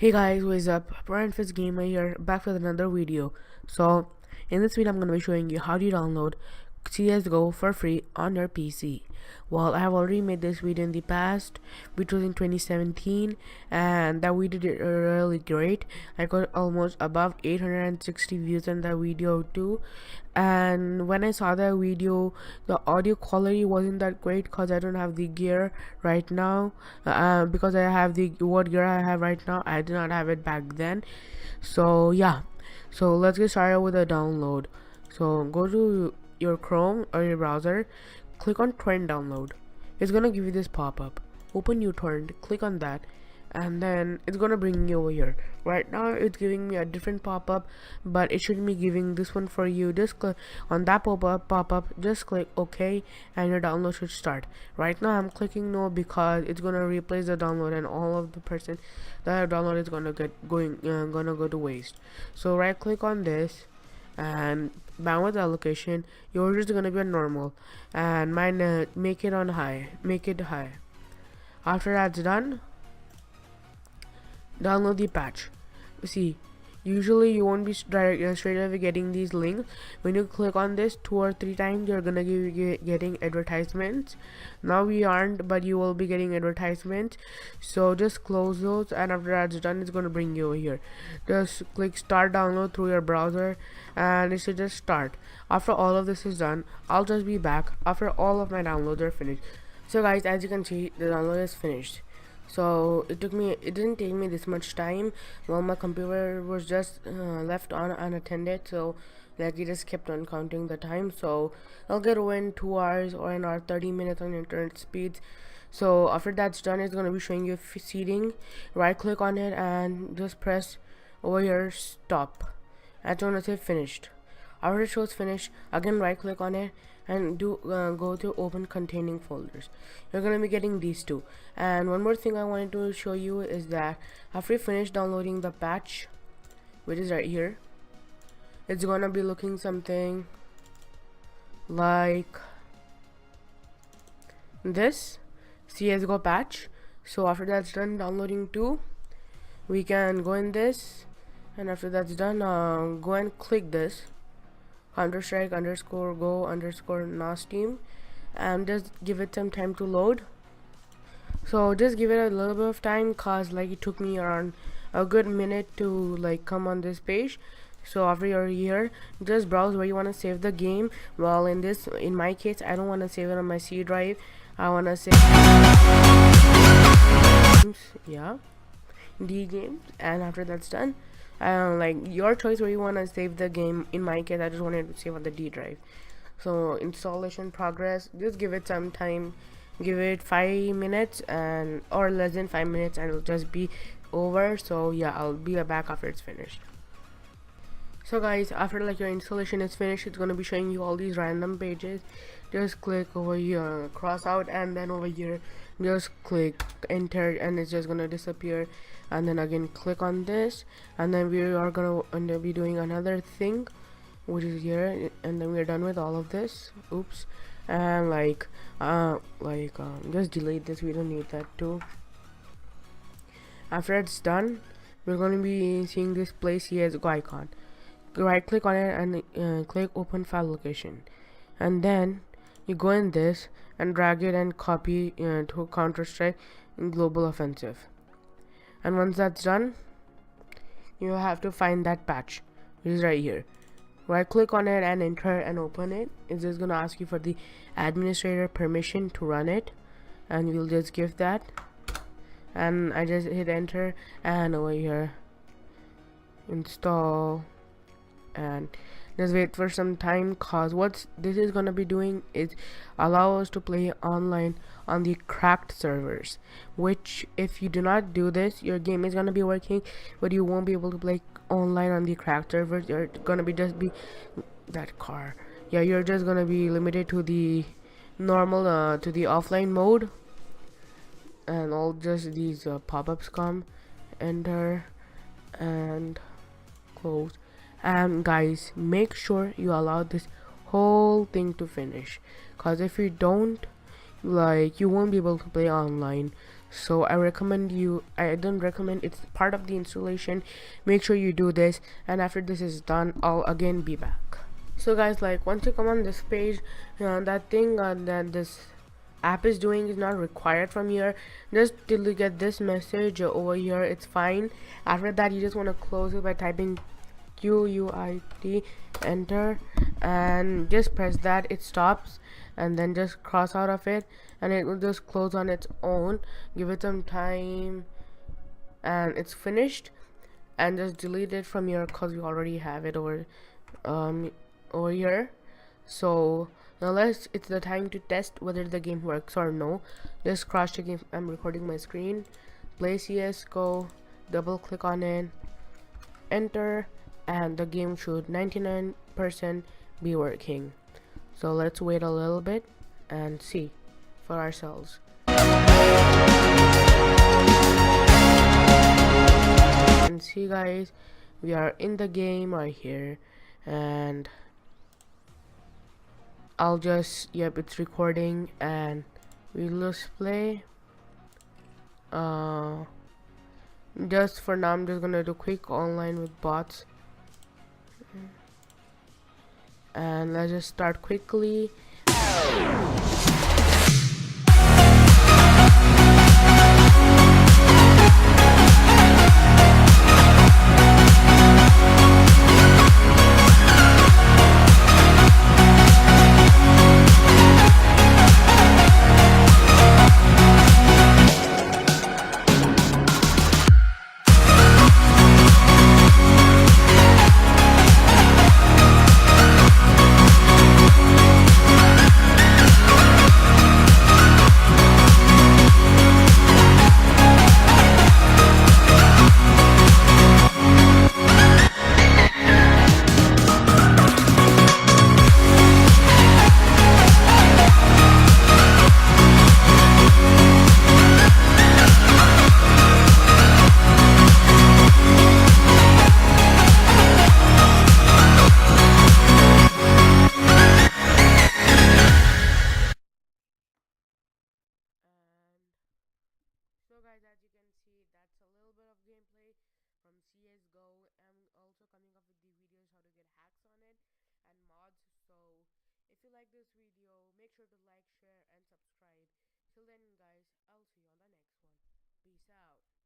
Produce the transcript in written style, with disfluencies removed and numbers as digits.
Hey guys, what is up? PROIRONFISTGAMER here, back with another video. So, in this video I'm going to be showing you how to download CSGO for free on your PC. Well, I have already made this video in the past, which was in 2017, and that video did really great. I got almost above 860 views on that video too. And when I saw that video, the audio quality wasn't that great because I don't have the gear right now. Because I have the what gear I have right now, I did not have it back then. So yeah, so let's get started with the download. So go to your Chrome or your browser, click on torrent download. It's gonna give you this pop-up. Open uTorrent, click on that, and then it's gonna bring you over here. Right now it's giving me a different pop-up, but it shouldn't be giving this one for you. Just click on that pop-up, just click OK, and your download should start. Right now I'm clicking no because it's gonna replace the download, and all of the person that download is gonna gonna go to waste. So right click on this, and bandwidth allocation, yours is gonna be on normal, and mine make it high. After that's done, download the patch. See, usually you won't be straight away getting these links. When you click on this 2 or 3 times, you're gonna getting advertisements. Now we aren't, but you will be getting advertisements, so just close those, and after that's done, it's gonna bring you over here. Just click start download through your browser, and it should just start. After all of this is done, I'll just be back after all of my downloads are finished. So guys, as you can see, the download is finished. So it didn't take me this much time. Well, my computer was just left on unattended, so like it just kept on counting the time. So I'll get over in 2 hours or an hour 30 minutes on internet speeds. So after that's done, it's gonna be showing you seating. Right click on it and just press over here stop. That's gonna say finished. After it shows finished, again right click on it and go to open containing folders. You're gonna be getting these two. And one more thing I wanted to show you is that after you finish downloading the patch, which is right here, it's gonna be looking something like this CSGO patch. So after that's done downloading too, we can go in this, and after that's done, go and click this Counter-Strike _go _NAS team, and just give it some time to load. So just give it a little bit of time, cause like it took me around a good minute to like come on this page. So after you're here, just browse where you want to save the game. Well, in my case, I don't want to save it on my C drive. I want to save yeah, D games, and after that's done, like your choice where you want to save the game. In my case, I just wanted to save on the D drive. So installation progress, just give it some time, give it 5 minutes and or less than 5 minutes, and it'll just be over. So yeah, I'll be back after it's finished. So guys, after like your installation is finished, it's gonna be showing you all these random pages. Just click over here, cross out, and then over here just click enter, and it's just gonna disappear. And then again click on this, and then we are gonna be doing another thing, which is here, and then we're done with all of this. Oops. And just delete this, we don't need that too. After it's done, we're gonna be seeing this place here as icon. Right click on it and click open file location, and then you go in this and drag it and copy to Counter-Strike Global Offensive. And once that's done, you have to find that patch, which is right here. Right click on it and enter and open it. It's just gonna ask you for the administrator permission to run it, and we'll just give that, and I just hit enter, and over here install, and just wait for some time, cause what this is gonna be doing is allow us to play online on the cracked servers, which if you do not do this, your game is gonna be working, but you won't be able to play online on the cracked servers. You're gonna be just be that car, yeah, you're just gonna be limited to the normal to the offline mode, and all just these pop-ups come, enter and close. And guys, make sure you allow this whole thing to finish, cause if you don't, like you won't be able to play online. So I don't recommend, it's part of the installation. Make sure you do this, and after this is done, I'll again be back. So guys, like once you come on this page, that thing that this app is doing is not required from here. Just till you get this message over here, it's fine. After that, you just want to close it by typing QUIT, enter, and just press that, it stops, and then just cross out of it, and it will just close on its own. Give it some time, and it's finished. And just delete it from here because you already have it um over here. So now it's the time to test whether the game works or no. Just cross check if I'm recording my screen. Play CSGO, double click on it, enter, and the game should 99% be working. So let's wait a little bit and see for ourselves. And see guys, we are in the game right here, and I'll just, yep, it's recording, and we'll just play. Just for now, I'm just gonna do quick online with bots, and let's just start quickly. So guys, as you can see, that's a little bit of gameplay from CSGO. I'm also coming up with the videos how to get hacks on it and mods. So if you like this video, make sure to like, share, and subscribe. Till then guys, I'll see you on the next one. Peace out.